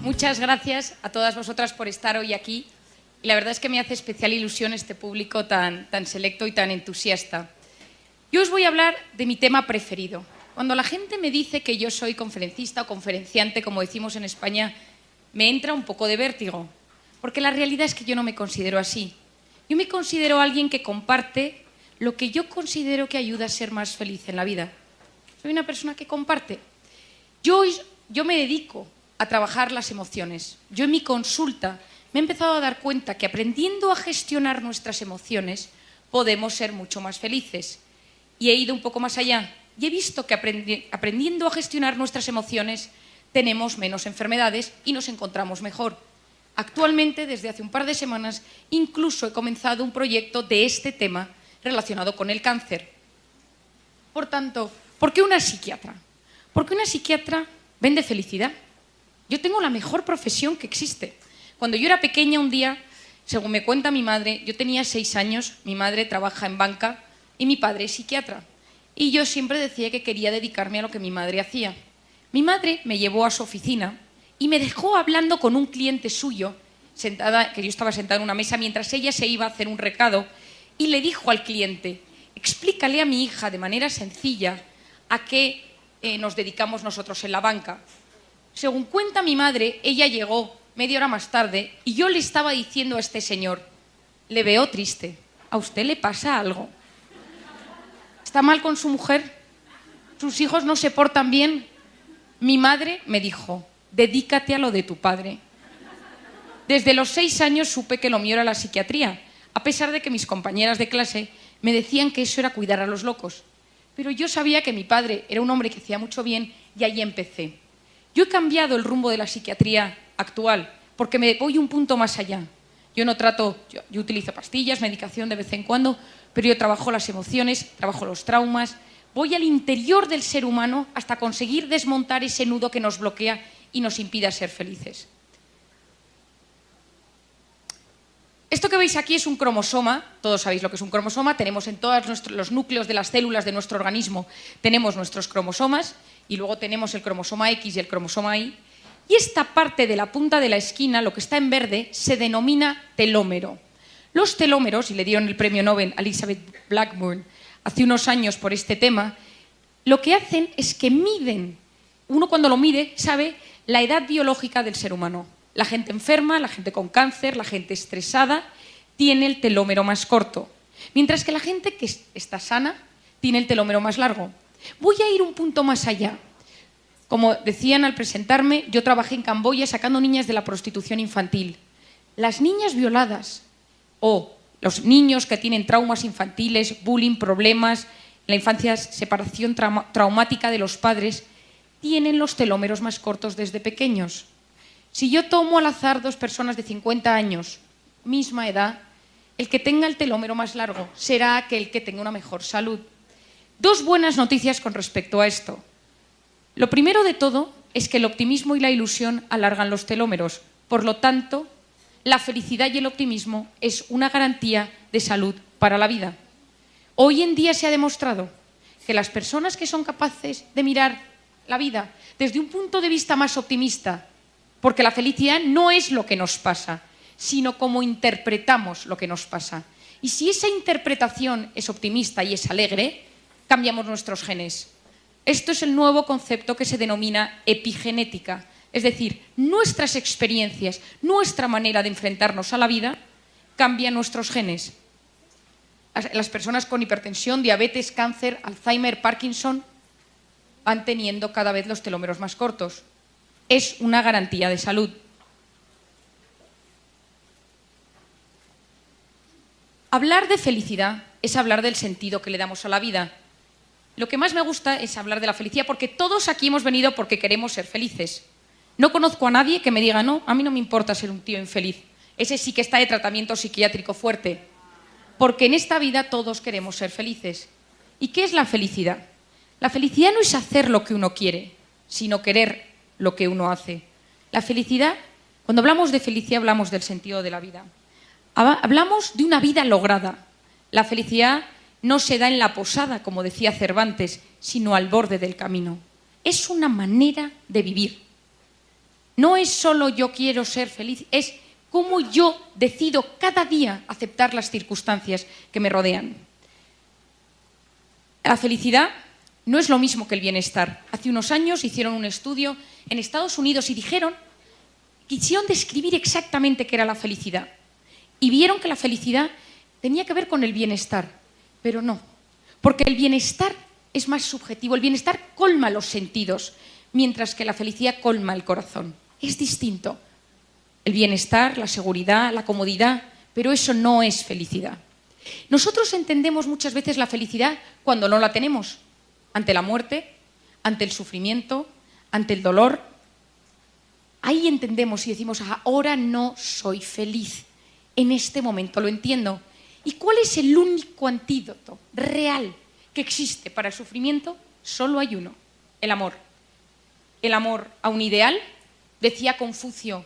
Muchas gracias a todas vosotras por estar hoy aquí. Y la verdad es que me hace especial ilusión este público tan selecto y tan entusiasta. Yo os voy a hablar de mi tema preferido. Cuando la gente me dice que yo soy conferencista o conferenciante, como decimos en España, me entra un poco de vértigo, porque la realidad es que yo no me considero así. Yo me considero alguien que comparte lo que yo considero que ayuda a ser más feliz en la vida. Soy una persona que comparte. Yo me dedico a trabajar las emociones. Yo en mi consulta me he empezado a dar cuenta que aprendiendo a gestionar nuestras emociones podemos ser mucho más felices. Y he ido un poco más allá y he visto que aprendiendo a gestionar nuestras emociones tenemos menos enfermedades y nos encontramos mejor. Actualmente, desde hace un par de semanas, incluso he comenzado un proyecto de este tema relacionado con el cáncer. Por tanto, ¿por qué una psiquiatra? Porque una psiquiatra vende felicidad. Yo tengo la mejor profesión que existe. Cuando yo era pequeña, un día, según me cuenta mi madre, yo tenía 6 años, mi madre trabaja en banca y mi padre es psiquiatra. Y yo siempre decía que quería dedicarme a lo que mi madre hacía. Mi madre me llevó a su oficina y me dejó hablando con un cliente suyo, que yo estaba sentada en una mesa mientras ella se iba a hacer un recado, y le dijo al cliente: explícale a mi hija de manera sencilla a qué nos dedicamos nosotros en la banca. Según cuenta mi madre, ella llegó media hora más tarde y yo le estaba diciendo a este señor: le veo triste, ¿a usted le pasa algo? ¿Está mal con su mujer? ¿Sus hijos no se portan bien? Mi madre me dijo: dedícate a lo de tu padre. Desde los 6 años supe que lo mío era la psiquiatría, a pesar de que mis compañeras de clase me decían que eso era cuidar a los locos. Pero yo sabía que mi padre era un hombre que hacía mucho bien y ahí empecé. Yo he cambiado el rumbo de la psiquiatría actual porque me voy un punto más allá. Yo no trato, yo utilizo pastillas, medicación de vez en cuando, pero yo trabajo las emociones, trabajo los traumas, voy al interior del ser humano hasta conseguir desmontar ese nudo que nos bloquea y nos impide ser felices. Esto que veis aquí es un cromosoma, todos sabéis lo que es un cromosoma, tenemos en todos los núcleos de las células de nuestro organismo, tenemos nuestros cromosomas y luego tenemos el cromosoma X y el cromosoma Y. Y esta parte de la punta de la esquina, lo que está en verde, se denomina telómero. Los telómeros, y le dieron el premio Nobel a Elizabeth Blackburn hace unos años por este tema, lo que hacen es que miden, uno cuando lo mide sabe la edad biológica del ser humano. La gente enferma, la gente con cáncer, la gente estresada, tiene el telómero más corto, mientras que la gente que está sana tiene el telómero más largo. Voy a ir un punto más allá. Como decían al presentarme, yo trabajé en Camboya sacando niñas de la prostitución infantil. Las niñas violadas o los niños que tienen traumas infantiles, bullying, problemas, en la infancia separación traumática de los padres, tienen los telómeros más cortos desde pequeños. Si yo tomo al azar 2 personas de 50 años, misma edad, el que tenga el telómero más largo será aquel que tenga una mejor salud. 2 buenas noticias con respecto a esto. Lo primero de todo es que el optimismo y la ilusión alargan los telómeros. Por lo tanto, la felicidad y el optimismo es una garantía de salud para la vida. Hoy en día se ha demostrado que las personas que son capaces de mirar la vida desde un punto de vista más optimista, porque la felicidad no es lo que nos pasa, sino cómo interpretamos lo que nos pasa. Y si esa interpretación es optimista y es alegre, cambiamos nuestros genes. Esto es el nuevo concepto que se denomina epigenética, es decir, nuestras experiencias, nuestra manera de enfrentarnos a la vida cambia nuestros genes. Las personas con hipertensión, diabetes, cáncer, Alzheimer, Parkinson van teniendo cada vez los telómeros más cortos. Es una garantía de salud. Hablar de felicidad es hablar del sentido que le damos a la vida. Lo que más me gusta es hablar de la felicidad porque todos aquí hemos venido porque queremos ser felices. No conozco a nadie que me diga: no, a mí no me importa ser un tío infeliz. Ese sí que está de tratamiento psiquiátrico fuerte. Porque en esta vida todos queremos ser felices. ¿Y qué es la felicidad? La felicidad no es hacer lo que uno quiere, sino querer lo que uno hace. La felicidad, cuando hablamos de felicidad, hablamos del sentido de la vida. Hablamos de una vida lograda. La felicidad no se da en la posada, como decía Cervantes, sino al borde del camino. Es una manera de vivir. no es solo yo quiero ser feliz, es cómo yo decido cada día aceptar las circunstancias que me rodean. La felicidad no es lo mismo que el bienestar. Hace unos años hicieron un estudio en Estados Unidos y quisieron describir exactamente qué era la felicidad. Y vieron que la felicidad tenía que ver con el bienestar, pero no, porque el bienestar es más subjetivo, el bienestar colma los sentidos, mientras que la felicidad colma el corazón. Es distinto. El bienestar, la seguridad, la comodidad, pero eso no es felicidad. Nosotros entendemos muchas veces la felicidad cuando no la tenemos, ante la muerte, ante el sufrimiento, ante el dolor. Ahí entendemos y decimos, ahora no soy feliz, en este momento lo entiendo. ¿Y cuál es el único antídoto real que existe para el sufrimiento? Solo hay uno, el amor. El amor a un ideal, decía Confucio,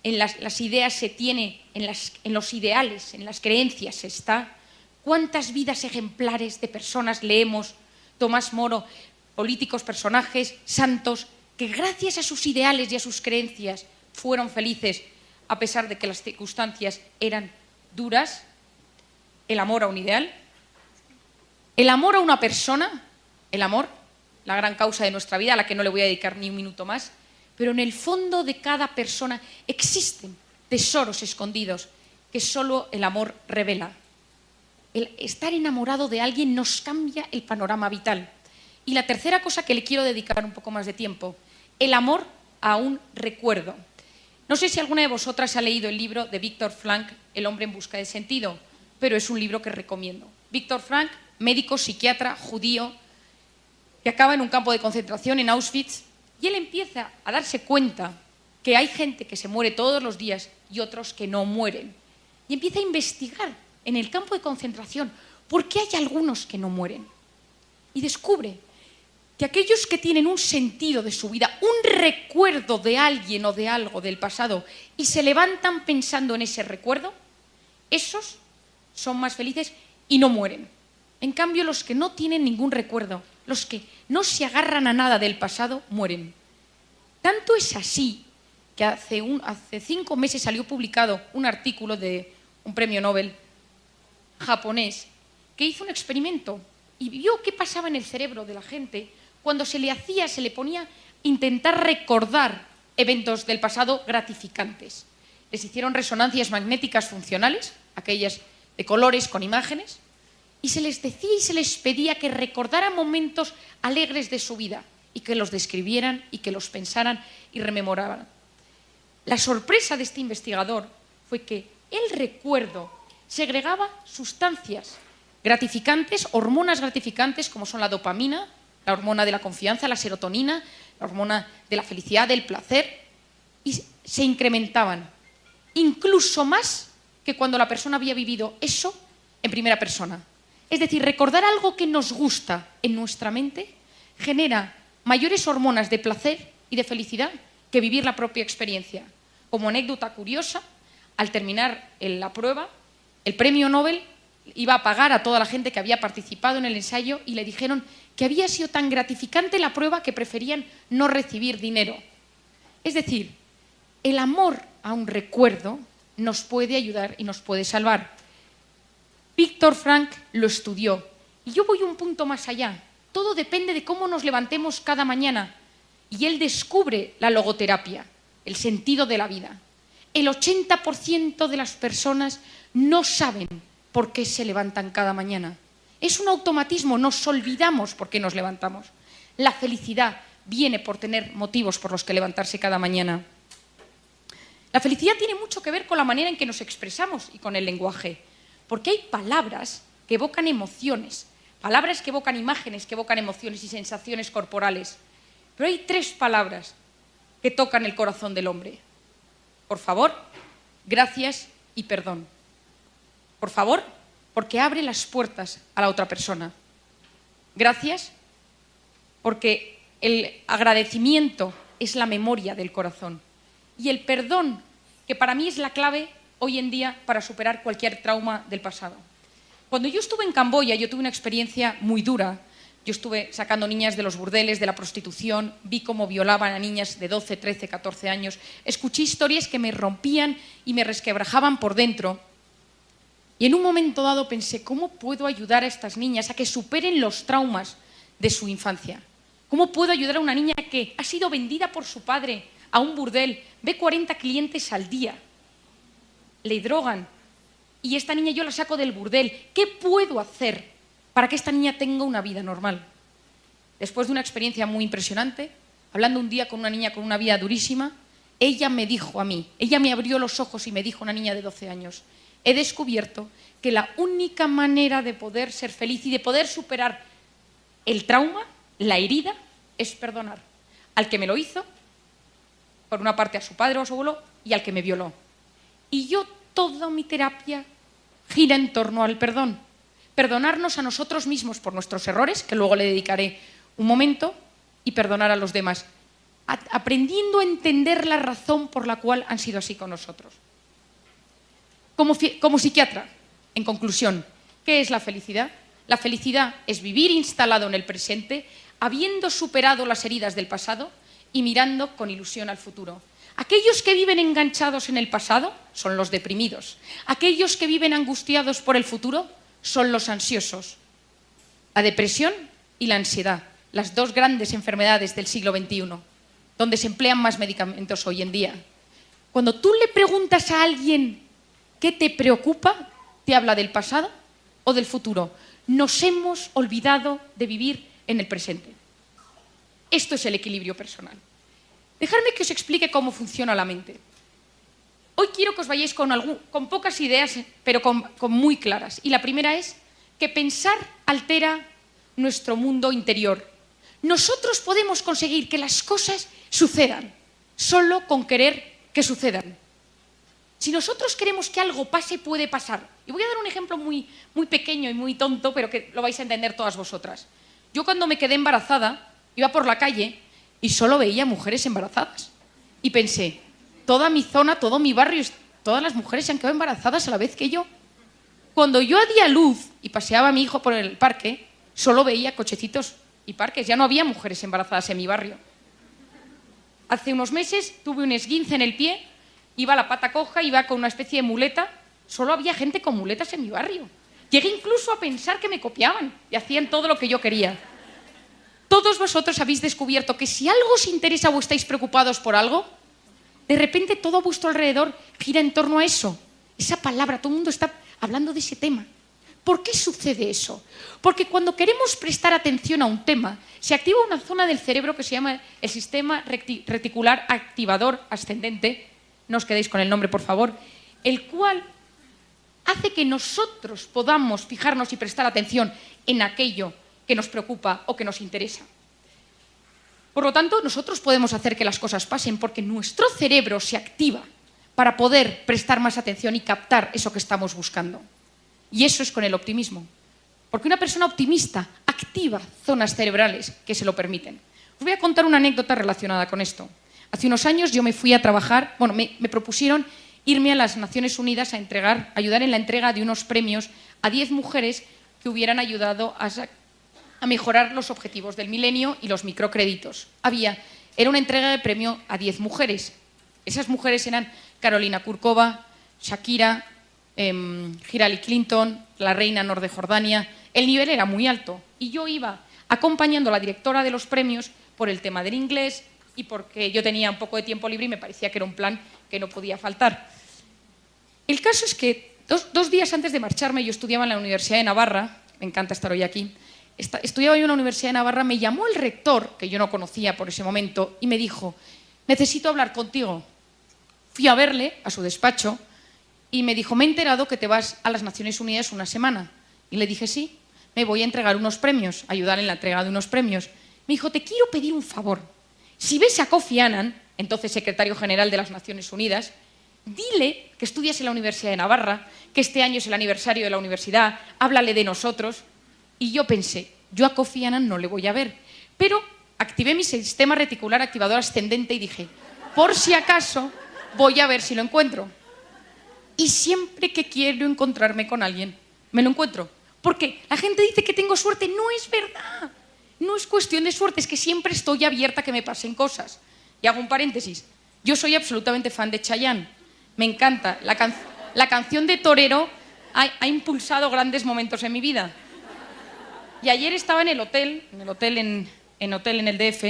en las ideas se tiene, en los ideales, en las creencias se está. ¿Cuántas vidas ejemplares de personas leemos? Tomás Moro, políticos, personajes, santos, que gracias a sus ideales y a sus creencias fueron felices, a pesar de que las circunstancias eran duras. El amor a un ideal, el amor a una persona, el amor, la gran causa de nuestra vida, a la que no le voy a dedicar ni un minuto más, pero en el fondo de cada persona existen tesoros escondidos que solo el amor revela. El estar enamorado de alguien nos cambia el panorama vital. Y la tercera cosa que le quiero dedicar un poco más de tiempo, el amor a un recuerdo. No sé si alguna de vosotras ha leído el libro de Viktor Frankl, El hombre en busca de sentido, pero es un libro que recomiendo. Viktor Frankl, médico, psiquiatra, judío, que acaba en un campo de concentración en Auschwitz, y él empieza a darse cuenta que hay gente que se muere todos los días y otros que no mueren. Y empieza a investigar en el campo de concentración por qué hay algunos que no mueren. Y descubre que aquellos que tienen un sentido de su vida, un recuerdo de alguien o de algo del pasado, y se levantan pensando en ese recuerdo, esos son más felices y no mueren. En cambio, los que no tienen ningún recuerdo, los que no se agarran a nada del pasado, mueren. Tanto es así que hace 5 meses salió publicado un artículo de un premio Nobel japonés que hizo un experimento y vio qué pasaba en el cerebro de la gente cuando se le ponía a intentar recordar eventos del pasado gratificantes. Les hicieron resonancias magnéticas funcionales, aquellas de colores con imágenes, y se les decía y se les pedía que recordaran momentos alegres de su vida y que los describieran y que los pensaran y rememoraran. La sorpresa de este investigador fue que el recuerdo segregaba sustancias gratificantes, hormonas gratificantes como son la dopamina, la hormona de la confianza, la serotonina, la hormona de la felicidad, del placer, y se incrementaban incluso más que cuando la persona había vivido eso en primera persona. Es decir, recordar algo que nos gusta en nuestra mente genera mayores hormonas de placer y de felicidad que vivir la propia experiencia. Como anécdota curiosa, al terminar la prueba, el premio Nobel iba a pagar a toda la gente que había participado en el ensayo y le dijeron que había sido tan gratificante la prueba que preferían no recibir dinero. Es decir, el amor a un recuerdo nos puede ayudar y nos puede salvar. Viktor Frankl lo estudió y yo voy un punto más allá. Todo depende de cómo nos levantemos cada mañana. Y él descubre la logoterapia, el sentido de la vida. El 80% de las personas no saben por qué se levantan cada mañana. Es un automatismo, nos olvidamos por qué nos levantamos. La felicidad viene por tener motivos por los que levantarse cada mañana. La felicidad tiene mucho que ver con la manera en que nos expresamos y con el lenguaje, porque hay palabras que evocan emociones, palabras que evocan imágenes, que evocan emociones y sensaciones corporales. Pero hay 3 palabras que tocan el corazón del hombre. Por favor, gracias y perdón. Por favor, porque abre las puertas a la otra persona. Gracias, porque el agradecimiento es la memoria del corazón. Y el perdón, que para mí es la clave hoy en día para superar cualquier trauma del pasado. Cuando yo estuve en Camboya, yo tuve una experiencia muy dura, Yo estuve sacando niñas de los burdeles, de la prostitución, vi cómo violaban a niñas de 12, 13, 14 años. Escuché historias que me rompían y me resquebrajaban por dentro. Y en un momento dado pensé, ¿cómo puedo ayudar a estas niñas a que superen los traumas de su infancia? ¿Cómo puedo ayudar a una niña que ha sido vendida por su padre a un burdel, ve 40 clientes al día, le drogan y esta niña yo la saco del burdel? ¿Qué puedo hacer para que esta niña tenga una vida normal? Después de una experiencia muy impresionante, hablando un día con una niña con una vida durísima, ella me dijo a mí, ella me abrió los ojos y me dijo, una niña de 12 años, he descubierto que la única manera de poder ser feliz y de poder superar el trauma, la herida, es perdonar al que me lo hizo, por una parte a su padre o a su abuelo, y al que me violó. Y yo, toda mi terapia gira en torno al perdón. Perdonarnos a nosotros mismos por nuestros errores, que luego le dedicaré un momento, y perdonar a los demás, aprendiendo a entender la razón por la cual han sido así con nosotros. Como psiquiatra, en conclusión, ¿qué es la felicidad? La felicidad es vivir instalado en el presente, habiendo superado las heridas del pasado y mirando con ilusión al futuro. Aquellos que viven enganchados en el pasado son los deprimidos. Aquellos que viven angustiados por el futuro son los ansiosos. La depresión y la ansiedad, las dos grandes enfermedades del siglo XXI, donde se emplean más medicamentos hoy en día. Cuando tú le preguntas a alguien qué te preocupa, te habla del pasado o del futuro. Nos hemos olvidado de vivir en el presente. Esto es el equilibrio personal. Dejadme que os explique cómo funciona la mente. Hoy quiero que os vayáis con pocas ideas, pero con muy claras. Y la primera es que pensar altera nuestro mundo interior. Nosotros podemos conseguir que las cosas sucedan solo con querer que sucedan. Si nosotros queremos que algo pase, puede pasar. Y voy a dar un ejemplo muy pequeño y muy tonto, pero que lo vais a entender todas vosotras. Yo cuando me quedé embarazada, iba por la calle y solo veía mujeres embarazadas. Y pensé, toda mi zona, todo mi barrio, todas las mujeres se han quedado embarazadas a la vez que yo. Cuando yo di a luz y paseaba a mi hijo por el parque, solo veía cochecitos y parques. Ya no había mujeres embarazadas en mi barrio. Hace unos meses tuve un esguince en el pie, iba a la pata coja, iba con una especie de muleta. Solo había gente con muletas en mi barrio. Llegué incluso a pensar que me copiaban y hacían todo lo que yo quería. Todos vosotros habéis descubierto que si algo os interesa o estáis preocupados por algo, de repente todo a vuestro alrededor gira en torno a eso. Esa palabra, todo el mundo está hablando de ese tema. ¿Por qué sucede eso? Porque cuando queremos prestar atención a un tema, se activa una zona del cerebro que se llama el sistema reticular activador ascendente, no os quedéis con el nombre, por favor, el cual hace que nosotros podamos fijarnos y prestar atención en aquello que nos preocupa o que nos interesa. Por lo tanto, nosotros podemos hacer que las cosas pasen porque nuestro cerebro se activa para poder prestar más atención y captar eso que estamos buscando. Y eso es con el optimismo. Porque una persona optimista activa zonas cerebrales que se lo permiten. Os voy a contar una anécdota relacionada con esto. Hace unos años yo me fui a trabajar, me propusieron irme a las Naciones Unidas a ayudar en la entrega de unos premios a 10 mujeres que hubieran ayudado a mejorar los objetivos del milenio y los microcréditos. Era una entrega de premio a 10 mujeres. Esas mujeres eran Carolina Kurkova, Shakira, Hillary Clinton, la reina Nor de Jordania. El nivel era muy alto y yo iba acompañando a la directora de los premios por el tema del inglés y porque yo tenía un poco de tiempo libre y me parecía que era un plan que no podía faltar. El caso es que dos días antes de marcharme, yo estudiaba en la Universidad de Navarra, me encanta estar hoy aquí, estudiaba yo en la Universidad de Navarra, me llamó el rector, que yo no conocía por ese momento, y me dijo, necesito hablar contigo. Fui a verle, a su despacho, y me dijo, me he enterado que te vas a las Naciones Unidas una semana. Y le dije, sí, me voy a entregar unos premios, ayudar en la entrega de unos premios. Me dijo, te quiero pedir un favor. Si ves a Kofi Annan, entonces secretario general de las Naciones Unidas, dile que estudias en la Universidad de Navarra, que este año es el aniversario de la universidad, háblale de nosotros. Y yo pensé, yo a Kofi Annan no le voy a ver. Pero activé mi sistema reticular activador ascendente y dije, por si acaso, voy a ver si lo encuentro. Y siempre que quiero encontrarme con alguien, me lo encuentro. Porque la gente dice que tengo suerte, no es verdad. es cuestión de suerte, es que siempre estoy abierta a que me pasen cosas. Y hago un paréntesis. Yo soy absolutamente fan de Chayanne. Me encanta. La canción de Torero ha impulsado grandes momentos en mi vida. Y ayer estaba en el hotel en el DF,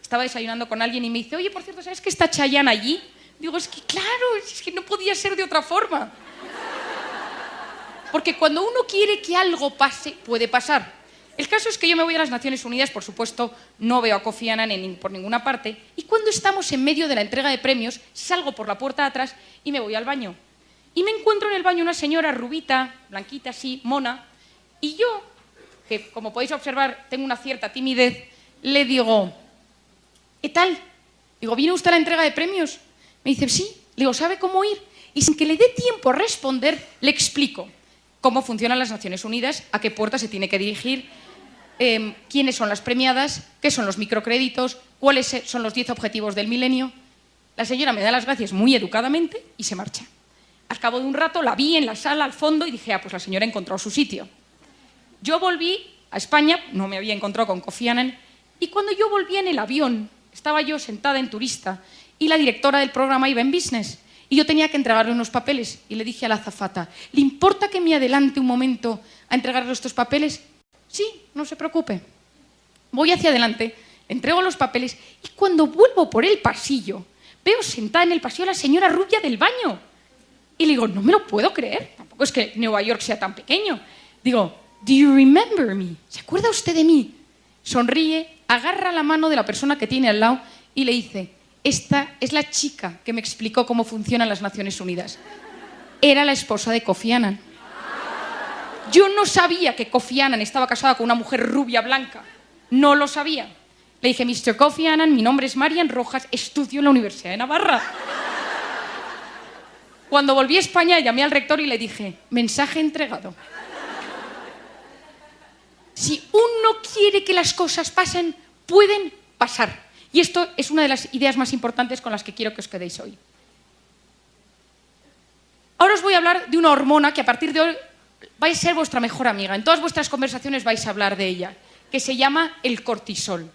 estaba desayunando con alguien y me dice, oye, por cierto, ¿sabes que está Chayanne allí? Digo, es que claro, es que no podía ser de otra forma. Porque cuando uno quiere que algo pase, puede pasar. El caso es que yo me voy a las Naciones Unidas, por supuesto, no veo a Kofi Annan por ninguna parte, y cuando estamos en medio de la entrega de premios, salgo por la puerta de atrás y me voy al baño. Y me encuentro en el baño una señora rubita, blanquita así, mona, y yo, que como podéis observar tengo una cierta timidez, le digo, ¿qué tal? Digo, ¿viene usted a la entrega de premios? Me dice, sí. Le digo, ¿sabe cómo ir? Y sin que le dé tiempo a responder, le explico cómo funcionan las Naciones Unidas, a qué puerta se tiene que dirigir, quiénes son las premiadas, qué son los microcréditos, cuáles son los 10 objetivos del milenio. La señora me da las gracias muy educadamente y se marcha. Al cabo de un rato la vi en la sala al fondo y dije, pues la señora ha encontrado su sitio. Yo volví a España, no me había encontrado con Kofi Annan, y cuando yo volví en el avión, estaba yo sentada en turista y la directora del programa iba en business y yo tenía que entregarle unos papeles y le dije a la azafata, ¿le importa que me adelante un momento a entregarle estos papeles? Sí, no se preocupe. Voy hacia adelante, entrego los papeles y cuando vuelvo por el pasillo, veo sentada en el pasillo a la señora rubia del baño. Y le digo, no me lo puedo creer, tampoco es que Nueva York sea tan pequeño. Digo, ¿do you remember me? ¿Se acuerda usted de mí? Sonríe, agarra la mano de la persona que tiene al lado y le dice, esta es la chica que me explicó cómo funcionan las Naciones Unidas. Era la esposa de Kofi Annan. Yo no sabía que Kofi Annan estaba casada con una mujer rubia blanca. No lo sabía. Le dije, Mr. Kofi Annan, mi nombre es Marian Rojas, estudio en la Universidad de Navarra. Cuando volví a España, llamé al rector y le dije, mensaje entregado. Si uno quiere que las cosas pasen, pueden pasar. Y esto es una de las ideas más importantes con las que quiero que os quedéis hoy. Ahora os voy a hablar de una hormona que a partir de hoy va a ser vuestra mejor amiga. En todas vuestras conversaciones vais a hablar de ella, que se llama el cortisol.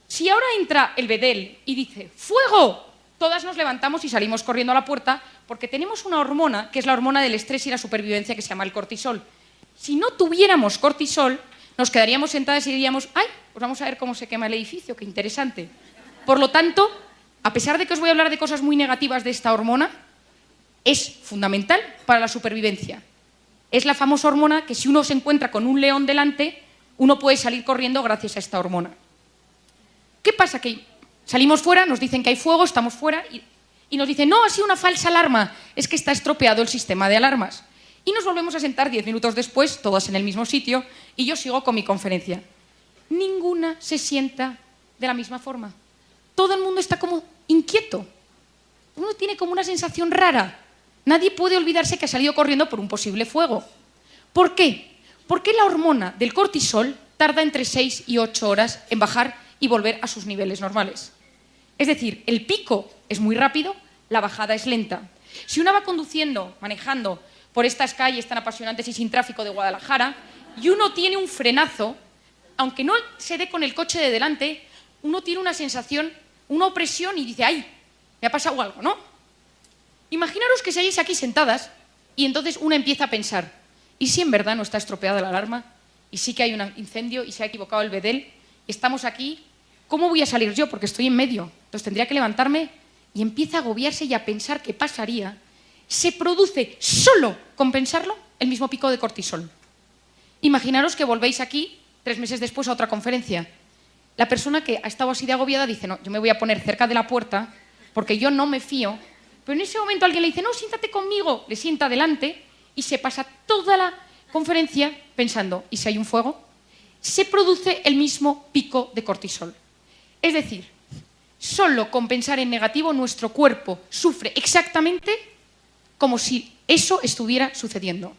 Si ahora entra el bedel y dice ¡fuego!, todas nos levantamos y salimos corriendo a la puerta porque tenemos una hormona que es la hormona del estrés y la supervivencia que se llama el cortisol. Si no tuviéramos cortisol, nos quedaríamos sentadas y diríamos ¡ay! Pues vamos a ver cómo se quema el edificio, qué interesante. Por lo tanto, a pesar de que os voy a hablar de cosas muy negativas de esta hormona, es fundamental para la supervivencia. Es la famosa hormona que si uno se encuentra con un león delante, uno puede salir corriendo gracias a esta hormona. ¿Qué pasa? Que salimos fuera, nos dicen que hay fuego, estamos fuera y nos dicen no, ha sido una falsa alarma, es que está estropeado el sistema de alarmas. Y nos volvemos a sentar 10 minutos después, todas en el mismo sitio, y yo sigo con mi conferencia. Ninguna se sienta de la misma forma. Todo el mundo está como inquieto. Uno tiene como una sensación rara. Nadie puede olvidarse que ha salido corriendo por un posible fuego. ¿Por qué? Porque la hormona del cortisol tarda entre 6 y 8 horas en bajar y volver a sus niveles normales. Es decir, el pico es muy rápido, la bajada es lenta. Si uno va conduciendo, manejando por estas calles tan apasionantes y sin tráfico de Guadalajara, y uno tiene un frenazo, aunque no se dé con el coche de delante, uno tiene una sensación, una opresión y dice, ¡ay! Me ha pasado algo, ¿no? Imaginaros que seáis aquí sentadas y entonces uno empieza a pensar, ¿y si en verdad no está estropeada la alarma? ¿Y sí que hay un incendio y se ha equivocado el bedel? Estamos aquí, ¿cómo voy a salir yo? Porque estoy en medio. Entonces tendría que levantarme y empieza a agobiarse y a pensar qué pasaría. Se produce solo con pensarlo el mismo pico de cortisol. Imaginaros que volvéis aquí 3 meses después a otra conferencia. La persona que ha estado así de agobiada dice, no, yo me voy a poner cerca de la puerta porque yo no me fío. Pero en ese momento alguien le dice, no, siéntate conmigo, le sienta delante y se pasa toda la conferencia pensando, ¿y si hay un fuego? Se produce el mismo pico de cortisol. Es decir, solo con pensar en negativo nuestro cuerpo sufre exactamente como si eso estuviera sucediendo.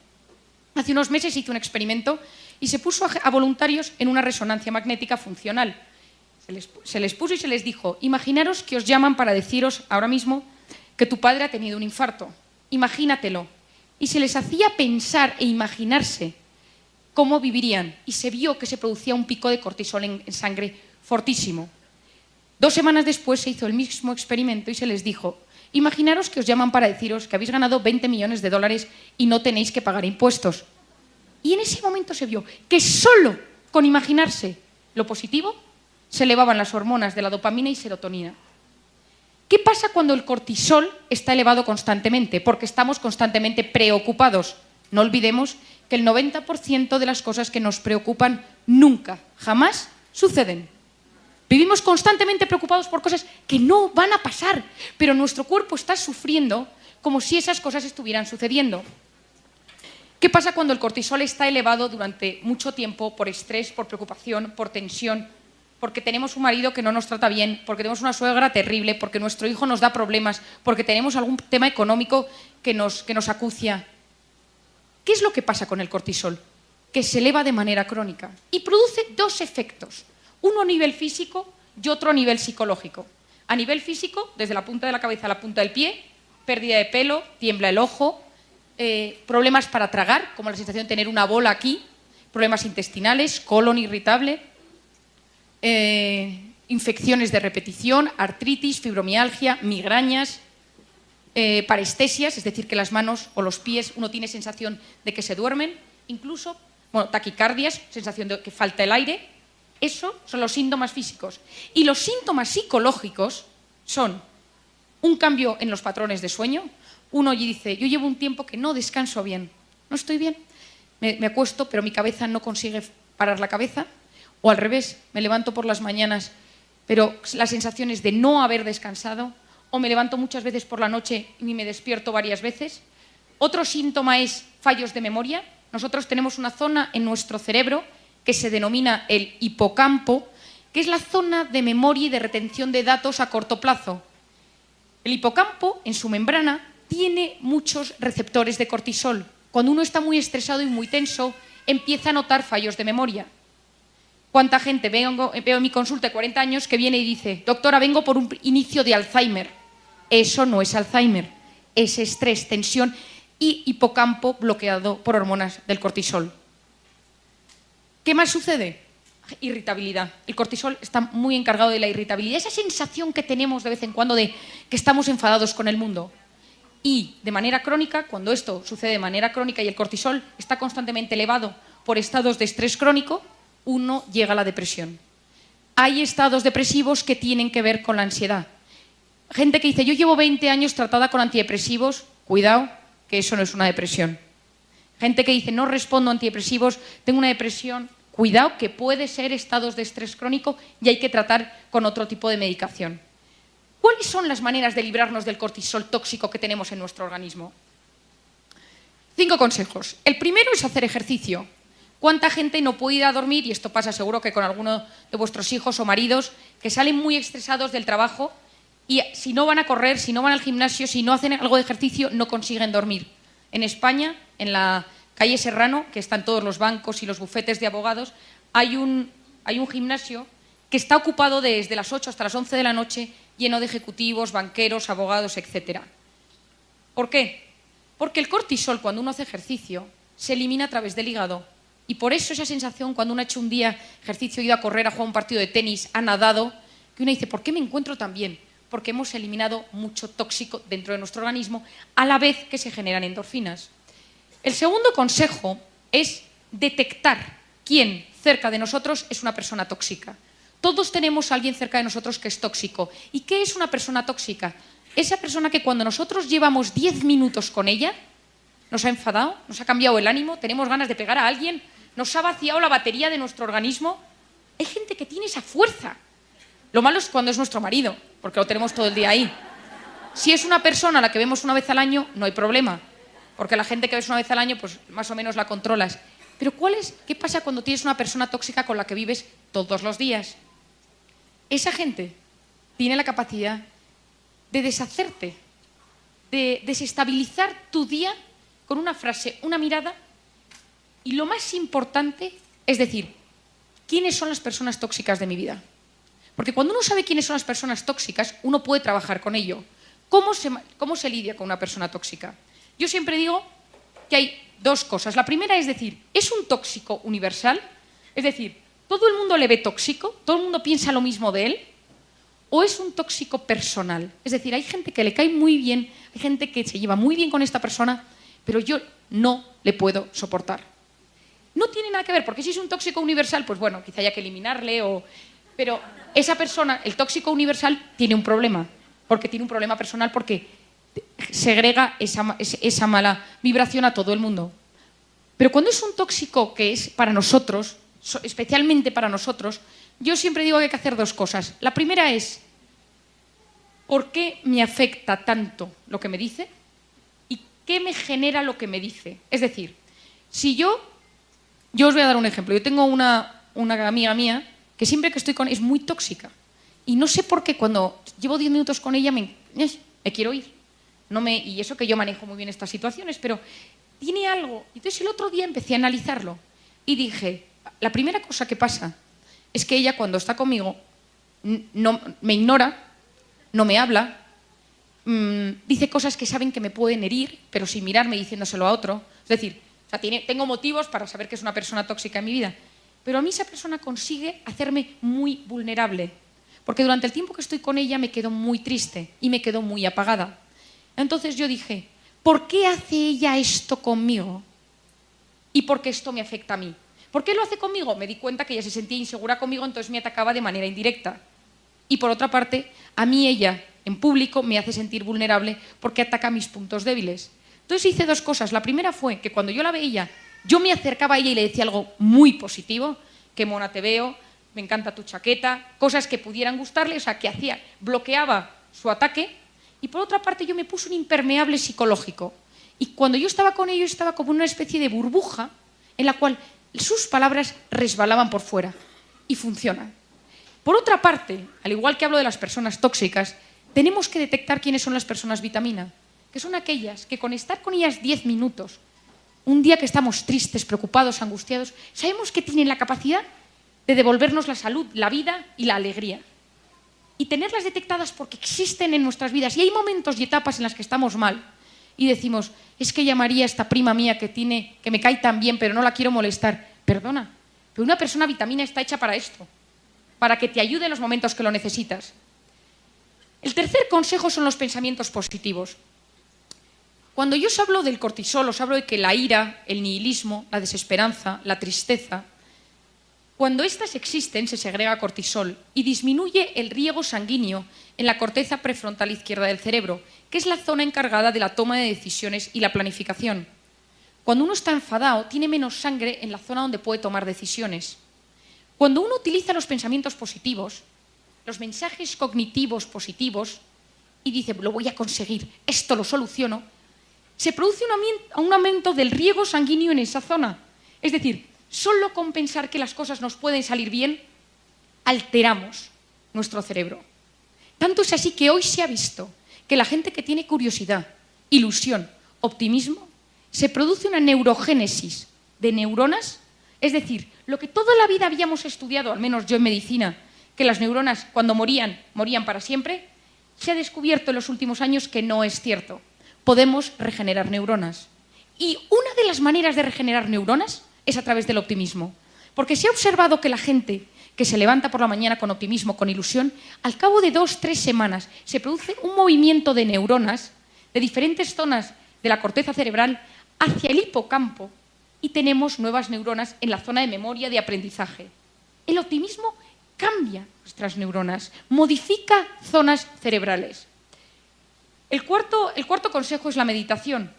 Hace unos meses hice un experimento y se puso a voluntarios en una resonancia magnética funcional. Se les puso y se les dijo, imaginaros que os llaman para deciros ahora mismo que tu padre ha tenido un infarto. Imagínatelo. Y se les hacía pensar e imaginarse cómo vivirían. Y se vio que se producía un pico de cortisol en sangre fortísimo. 2 semanas después se hizo el mismo experimento y se les dijo: imaginaros que os llaman para deciros que habéis ganado 20 millones de dólares y no tenéis que pagar impuestos. Y en ese momento se vio que solo con imaginarse lo positivo se elevaban las hormonas de la dopamina y serotonina. ¿Qué pasa cuando el cortisol está elevado constantemente? Porque estamos constantemente preocupados. No olvidemos que el 90% de las cosas que nos preocupan nunca, jamás suceden. Vivimos constantemente preocupados por cosas que no van a pasar, pero nuestro cuerpo está sufriendo como si esas cosas estuvieran sucediendo. ¿Qué pasa cuando el cortisol está elevado durante mucho tiempo por estrés, por preocupación, por tensión? Porque tenemos un marido que no nos trata bien, porque tenemos una suegra terrible, porque nuestro hijo nos da problemas, porque tenemos algún tema económico que nos acucia. ¿Qué es lo que pasa con el cortisol? Que se eleva de manera crónica y produce 2 efectos, uno a nivel físico y otro a nivel psicológico. A nivel físico, desde la punta de la cabeza a la punta del pie, pérdida de pelo, tiembla el ojo, problemas para tragar, como la sensación de tener una bola aquí, problemas intestinales, colon irritable, infecciones de repetición, artritis, fibromialgia, migrañas, parestesias, es decir, que las manos o los pies uno tiene sensación de que se duermen, incluso taquicardias, sensación de que falta el aire. Eso son los síntomas físicos. Y los síntomas psicológicos son un cambio en los patrones de sueño. Uno dice: yo llevo un tiempo que no descanso bien, no estoy bien, me acuesto pero mi cabeza no consigue parar la cabeza. O al revés, me levanto por las mañanas, pero la sensación es de no haber descansado, o me levanto muchas veces por la noche y me despierto varias veces. Otro síntoma es fallos de memoria. Nosotros tenemos una zona en nuestro cerebro que se denomina el hipocampo, que es la zona de memoria y de retención de datos a corto plazo. El hipocampo, en su membrana, tiene muchos receptores de cortisol. Cuando uno está muy estresado y muy tenso, empieza a notar fallos de memoria. ¿Cuánta gente veo en mi consulta de 40 años que viene y dice: doctora, vengo por un inicio de Alzheimer? Eso no es Alzheimer, es estrés, tensión y hipocampo bloqueado por hormonas del cortisol. ¿Qué más sucede? Irritabilidad. El cortisol está muy encargado de la irritabilidad, esa sensación que tenemos de vez en cuando de que estamos enfadados con el mundo. Y de manera crónica, cuando esto sucede de manera crónica y el cortisol está constantemente elevado por estados de estrés crónico, uno llega a la depresión. Hay estados depresivos que tienen que ver con la ansiedad. Gente que dice: yo llevo 20 años tratada con antidepresivos, cuidado, que eso no es una depresión. Gente que dice: no respondo a antidepresivos, tengo una depresión, cuidado, que puede ser estados de estrés crónico y hay que tratar con otro tipo de medicación. ¿Cuáles son las maneras de librarnos del cortisol tóxico que tenemos en nuestro organismo? 5 consejos. El primero es hacer ejercicio. ¿Cuánta gente no puede ir a dormir? Y esto pasa seguro que con alguno de vuestros hijos o maridos, que salen muy estresados del trabajo y si no van a correr, si no van al gimnasio, si no hacen algo de ejercicio, no consiguen dormir. En España, en la calle Serrano, que están todos los bancos y los bufetes de abogados, hay un gimnasio que está ocupado desde las 8 hasta las 11 de la noche, lleno de ejecutivos, banqueros, abogados, etc. ¿Por qué? Porque el cortisol, cuando uno hace ejercicio, se elimina a través del hígado. Y por eso esa sensación, cuando uno ha hecho un día ejercicio, ha ido a correr, ha jugado un partido de tenis, ha nadado, que uno dice: ¿por qué me encuentro tan bien? Porque hemos eliminado mucho tóxico dentro de nuestro organismo, a la vez que se generan endorfinas. El segundo consejo es detectar quién cerca de nosotros es una persona tóxica. Todos tenemos a alguien cerca de nosotros que es tóxico. ¿Y qué es una persona tóxica? Esa persona que cuando nosotros llevamos 10 minutos con ella, nos ha enfadado, nos ha cambiado el ánimo, tenemos ganas de pegar a alguien, nos ha vaciado la batería de nuestro organismo. Hay gente que tiene esa fuerza. Lo malo es cuando es nuestro marido, porque lo tenemos todo el día ahí. Si es una persona a la que vemos una vez al año, no hay problema, porque la gente que ves una vez al año, pues más o menos la controlas. Pero ¿qué pasa cuando tienes una persona tóxica con la que vives todos los días? Esa gente tiene la capacidad de deshacerte, de desestabilizar tu día con una frase, una mirada, y lo más importante es decir: ¿quiénes son las personas tóxicas de mi vida? Porque cuando uno sabe quiénes son las personas tóxicas, uno puede trabajar con ello. ¿Cómo se lidia con una persona tóxica? Yo siempre digo que hay dos cosas. La primera es decir, ¿es un tóxico universal? Es decir, ¿todo el mundo le ve tóxico? ¿Todo el mundo piensa lo mismo de él? ¿O es un tóxico personal? Es decir, hay gente que le cae muy bien, hay gente que se lleva muy bien con esta persona, pero yo no le puedo soportar. No tiene nada que ver, porque si es un tóxico universal, pues bueno, quizá haya que eliminarle, pero esa persona, el tóxico universal, tiene un problema, porque tiene un problema personal, porque segrega esa mala vibración a todo el mundo. Pero cuando es un tóxico que es para nosotros, especialmente para nosotros, yo siempre digo que hay que hacer dos cosas. La primera es, ¿por qué me afecta tanto lo que me dice? ¿Y qué me genera lo que me dice? Es decir, si yo os voy a dar un ejemplo. Yo tengo una amiga mía que siempre que estoy con ella es muy tóxica. Y no sé por qué cuando llevo 10 minutos con ella me quiero ir. Y eso que yo manejo muy bien estas situaciones, pero tiene algo. Entonces el otro día empecé a analizarlo y dije, la primera cosa que pasa es que ella cuando está conmigo no, me ignora, no me habla, dice cosas que saben que me pueden herir, pero sin mirarme diciéndoselo a otro. Es decir, tengo motivos para saber que es una persona tóxica en mi vida, pero a mí esa persona consigue hacerme muy vulnerable, porque durante el tiempo que estoy con ella me quedo muy triste y me quedo muy apagada. Entonces yo dije, ¿por qué hace ella esto conmigo? ¿Y por qué esto me afecta a mí? ¿Por qué lo hace conmigo? Me di cuenta que ella se sentía insegura conmigo, entonces me atacaba de manera indirecta. Y por otra parte, a mí ella, en público, me hace sentir vulnerable porque ataca mis puntos débiles. Entonces hice dos cosas. La primera fue que cuando yo la veía, yo me acercaba a ella y le decía algo muy positivo, qué mona te veo, me encanta tu chaqueta, cosas que pudieran gustarle, o sea, que hacía, bloqueaba su ataque. Y por otra parte yo me puse un impermeable psicológico. Y cuando yo estaba con ellos estaba como una especie de burbuja en la cual sus palabras resbalaban por fuera. Y funcionan. Por otra parte, al igual que hablo de las personas tóxicas, tenemos que detectar quiénes son las personas vitamina, que son aquellas que con estar con ellas 10 minutos, un día que estamos tristes, preocupados, angustiados, sabemos que tienen la capacidad de devolvernos la salud, la vida y la alegría. Y tenerlas detectadas porque existen en nuestras vidas. Y hay momentos y etapas en las que estamos mal y decimos, es que llamaría a esta prima mía que me cae tan bien, pero no la quiero molestar. Perdona, pero una persona vitamina está hecha para esto, para que te ayude en los momentos que lo necesitas. El tercer consejo son los pensamientos positivos. Cuando yo os hablo del cortisol, os hablo de que la ira, el nihilismo, la desesperanza, la tristeza, cuando estas existen se segrega cortisol y disminuye el riego sanguíneo en la corteza prefrontal izquierda del cerebro, que es la zona encargada de la toma de decisiones y la planificación. Cuando uno está enfadado, tiene menos sangre en la zona donde puede tomar decisiones. Cuando uno utiliza los pensamientos positivos, los mensajes cognitivos positivos, y dice, lo voy a conseguir, esto lo soluciono, se produce un aumento del riego sanguíneo en esa zona. Es decir, solo con pensar que las cosas nos pueden salir bien, alteramos nuestro cerebro. Tanto es así que hoy se ha visto que la gente que tiene curiosidad, ilusión, optimismo, se produce una neurogénesis de neuronas, es decir, lo que toda la vida habíamos estudiado, al menos yo en medicina, que las neuronas cuando morían para siempre, se ha descubierto en los últimos años que no es cierto. Podemos regenerar neuronas. Y una de las maneras de regenerar neuronas es a través del optimismo. Porque se ha observado que la gente que se levanta por la mañana con optimismo, con ilusión, al cabo de 2-3 semanas se produce un movimiento de neuronas de diferentes zonas de la corteza cerebral hacia el hipocampo y tenemos nuevas neuronas en la zona de memoria de aprendizaje. El optimismo cambia nuestras neuronas, modifica zonas cerebrales. El cuarto consejo es la meditación.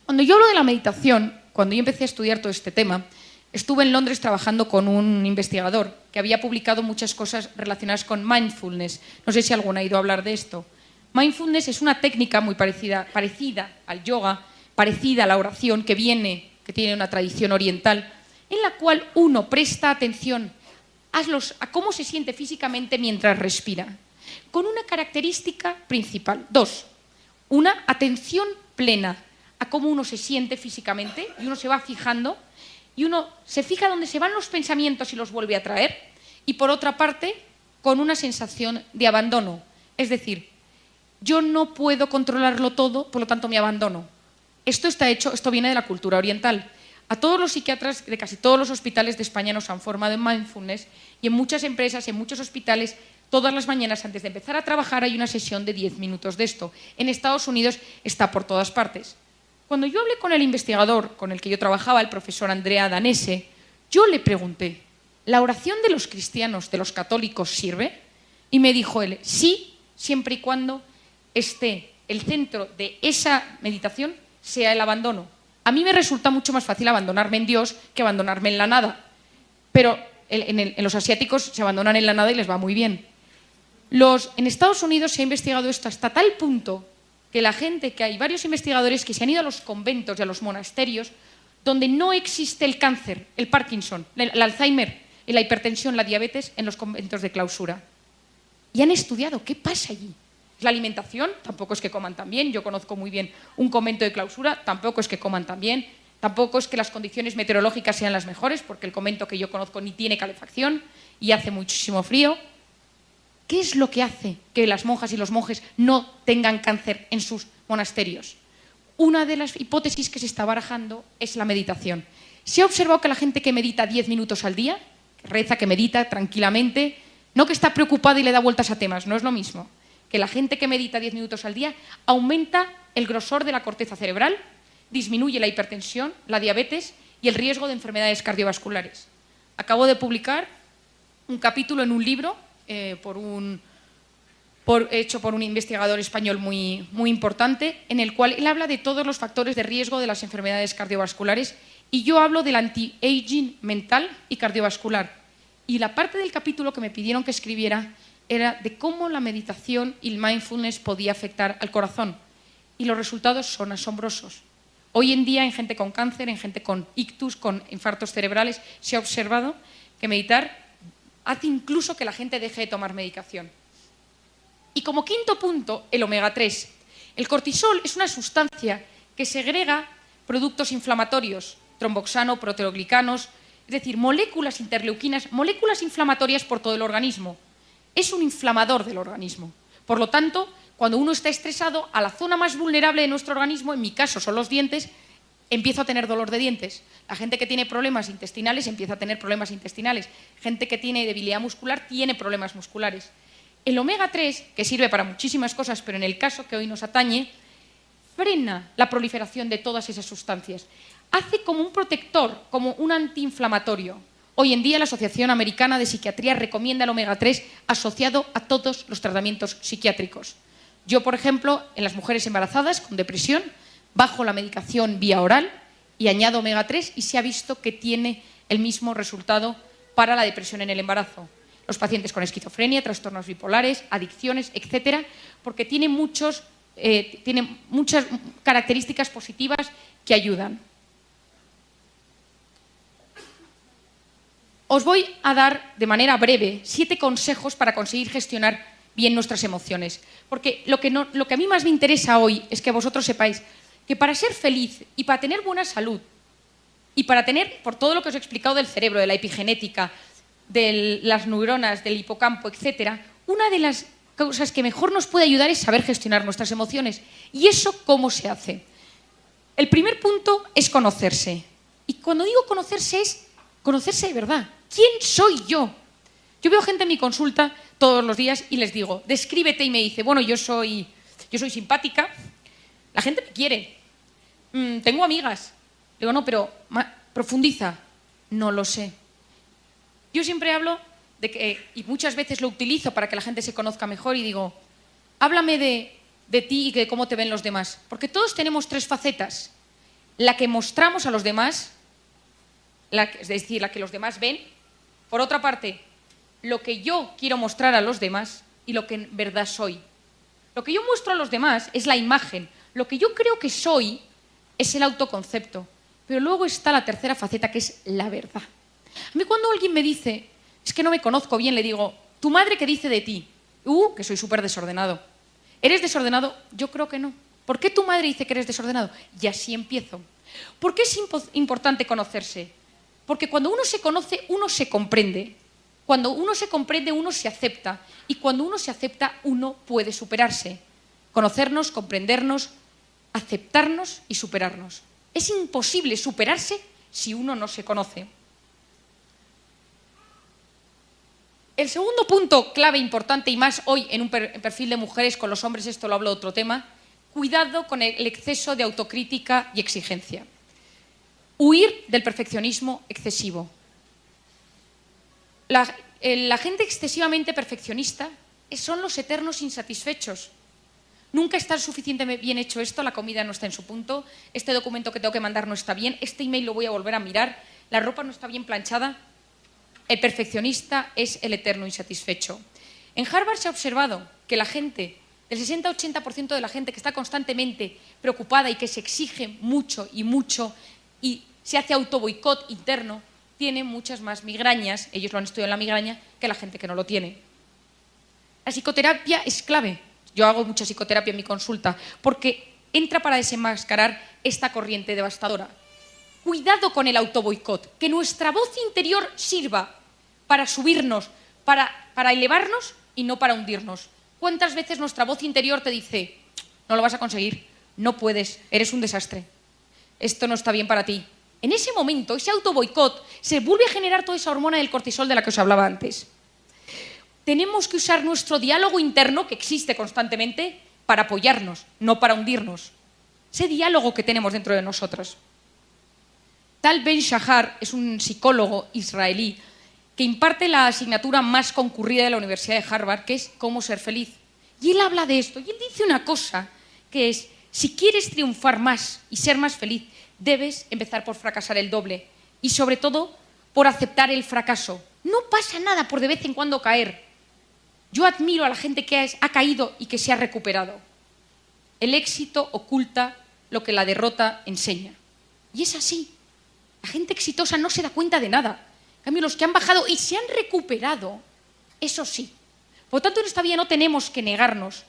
Cuando yo hablo de la meditación, cuando yo empecé a estudiar todo este tema, estuve en Londres trabajando con un investigador que había publicado muchas cosas relacionadas con mindfulness. No sé si alguno ha ido a hablar de esto. Mindfulness es una técnica muy parecida al yoga, parecida a la oración, que tiene una tradición oriental, en la cual uno presta atención a cómo se siente físicamente mientras respira, con una característica principal. 2. Una atención plena a cómo uno se siente físicamente y uno se va fijando y uno se fija dónde se van los pensamientos y los vuelve a traer. Y por otra parte, con una sensación de abandono. Es decir, yo no puedo controlarlo todo, por lo tanto me abandono. Esto viene de la cultura oriental. A todos los psiquiatras de casi todos los hospitales de España nos han formado en mindfulness y en muchas empresas, en muchos hospitales, todas las mañanas antes de empezar a trabajar hay una sesión de 10 minutos de esto. En Estados Unidos está por todas partes. Cuando yo hablé con el investigador con el que yo trabajaba, el profesor Andrea Danese, yo le pregunté, ¿la oración de los cristianos, de los católicos, sirve? Y me dijo él, sí, siempre y cuando esté el centro de esa meditación sea el abandono. A mí me resulta mucho más fácil abandonarme en Dios que abandonarme en la nada. Pero en los asiáticos se abandonan en la nada y les va muy bien. En Estados Unidos se ha investigado esto hasta tal punto que hay varios investigadores que se han ido a los conventos y a los monasterios donde no existe el cáncer, el Parkinson, el Alzheimer, la hipertensión, la diabetes en los conventos de clausura. Y han estudiado qué pasa allí. La alimentación, tampoco es que coman tan bien. Yo conozco muy bien un convento de clausura, tampoco es que coman tan bien. Tampoco es que las condiciones meteorológicas sean las mejores, porque el convento que yo conozco ni tiene calefacción y hace muchísimo frío. ¿Qué es lo que hace que las monjas y los monjes no tengan cáncer en sus monasterios? Una de las hipótesis que se está barajando es la meditación. Se ha observado que la gente que medita 10 minutos al día, que reza, que medita tranquilamente, no que está preocupada y le da vueltas a temas, no es lo mismo. Que la gente que medita 10 minutos al día aumenta el grosor de la corteza cerebral, disminuye la hipertensión, la diabetes y el riesgo de enfermedades cardiovasculares. Acabo de publicar un capítulo en un libro hecho por un investigador español muy importante, en el cual él habla de todos los factores de riesgo de las enfermedades cardiovasculares y yo hablo del anti-aging mental y cardiovascular. Y la parte del capítulo que me pidieron que escribiera era de cómo la meditación y el mindfulness podía afectar al corazón. Y los resultados son asombrosos. Hoy en día en gente con cáncer, en gente con ictus, con infartos cerebrales, se ha observado que meditar hace incluso que la gente deje de tomar medicación. Y como quinto punto, el omega 3. El cortisol es una sustancia que segrega productos inflamatorios, tromboxano, proteoglicanos, es decir, moléculas interleuquinas, moléculas inflamatorias por todo el organismo. Es un inflamador del organismo. Por lo tanto, cuando uno está estresado, a la zona más vulnerable de nuestro organismo, en mi caso son los dientes, empiezo a tener dolor de dientes. La gente que tiene problemas intestinales empieza a tener problemas intestinales. Gente que tiene debilidad muscular tiene problemas musculares. El omega 3, que sirve para muchísimas cosas, pero en el caso que hoy nos atañe, frena la proliferación de todas esas sustancias. Hace como un protector, como un antiinflamatorio. Hoy en día la Asociación Americana de Psiquiatría recomienda el omega 3 asociado a todos los tratamientos psiquiátricos. Yo, por ejemplo, en las mujeres embarazadas con depresión, bajo la medicación vía oral y añado omega 3 y se ha visto que tiene el mismo resultado para la depresión en el embarazo. Los pacientes con esquizofrenia, trastornos bipolares, adicciones, etcétera, porque tiene muchas características positivas que ayudan. Os voy a dar de manera breve 7 consejos para conseguir gestionar bien nuestras emociones. Porque lo que a mí más me interesa hoy es que vosotros sepáis que para ser feliz y para tener buena salud y para tener, por todo lo que os he explicado del cerebro, de la epigenética, de las neuronas, del hipocampo, etcétera, una de las cosas que mejor nos puede ayudar es saber gestionar nuestras emociones. ¿Y eso cómo se hace? El primer punto es conocerse. Y cuando digo conocerse es conocerse de verdad. ¿Quién soy yo? Yo veo gente en mi consulta todos los días y les digo, descríbete, y me dice, bueno, yo soy simpática, la gente me quiere, tengo amigas. Digo, no, pero profundiza. No lo sé. Yo siempre hablo de que, y muchas veces lo utilizo para que la gente se conozca mejor y digo, háblame de ti y de cómo te ven los demás. Porque todos tenemos 3 facetas. La que mostramos a los demás, es decir, la que los demás ven. Por otra parte, lo que yo quiero mostrar a los demás y lo que en verdad soy. Lo que yo muestro a los demás es la imagen. Lo que yo creo que soy es el autoconcepto. Pero luego está la tercera faceta, que es la verdad. A mí cuando alguien me dice, es que no me conozco bien, le digo, ¿tu madre qué dice de ti? Que soy súper desordenado. ¿Eres desordenado? Yo creo que no. ¿Por qué tu madre dice que eres desordenado? Y así empiezo. ¿Por qué es importante conocerse? Porque cuando uno se conoce, uno se comprende. Cuando uno se comprende, uno se acepta. Y cuando uno se acepta, uno puede superarse. Conocernos, comprendernos, aceptarnos y superarnos. Es imposible superarse si uno no se conoce. El segundo punto clave, importante, y más hoy en un perfil de mujeres, con los hombres esto lo hablo de otro tema, cuidado con el exceso de autocrítica y exigencia. Huir del perfeccionismo excesivo. La gente excesivamente perfeccionista son los eternos insatisfechos. Nunca está suficientemente bien hecho esto, la comida no está en su punto, este documento que tengo que mandar no está bien, este email lo voy a volver a mirar, la ropa no está bien planchada. El perfeccionista es el eterno insatisfecho. En Harvard se ha observado que la gente, el 60-80% de la gente que está constantemente preocupada y que se exige mucho y se hace autoboicot interno, tiene muchas más migrañas, ellos lo han estudiado en la migraña, que la gente que no lo tiene. La psicoterapia es clave. Yo hago mucha psicoterapia en mi consulta porque entra para desenmascarar esta corriente devastadora. Cuidado con el autoboicot, que nuestra voz interior sirva para subirnos, para elevarnos y no para hundirnos. ¿Cuántas veces nuestra voz interior te dice, no lo vas a conseguir, no puedes, eres un desastre, esto no está bien para ti? En ese momento, ese autoboicot, se vuelve a generar toda esa hormona del cortisol de la que os hablaba antes. Tenemos que usar nuestro diálogo interno, que existe constantemente, para apoyarnos, no para hundirnos. Ese diálogo que tenemos dentro de nosotros. Tal Ben-Shahar es un psicólogo israelí que imparte la asignatura más concurrida de la Universidad de Harvard, que es Cómo ser feliz. Y él habla de esto, y él dice una cosa, que es, si quieres triunfar más y ser más feliz, debes empezar por fracasar el doble y, sobre todo, por aceptar el fracaso. No pasa nada por de vez en cuando caer. Yo admiro a la gente que ha caído y que se ha recuperado. El éxito oculta lo que la derrota enseña. Y es así. La gente exitosa no se da cuenta de nada. En cambio, los que han bajado y se han recuperado, eso sí. Por lo tanto, en esta vida no tenemos que negarnos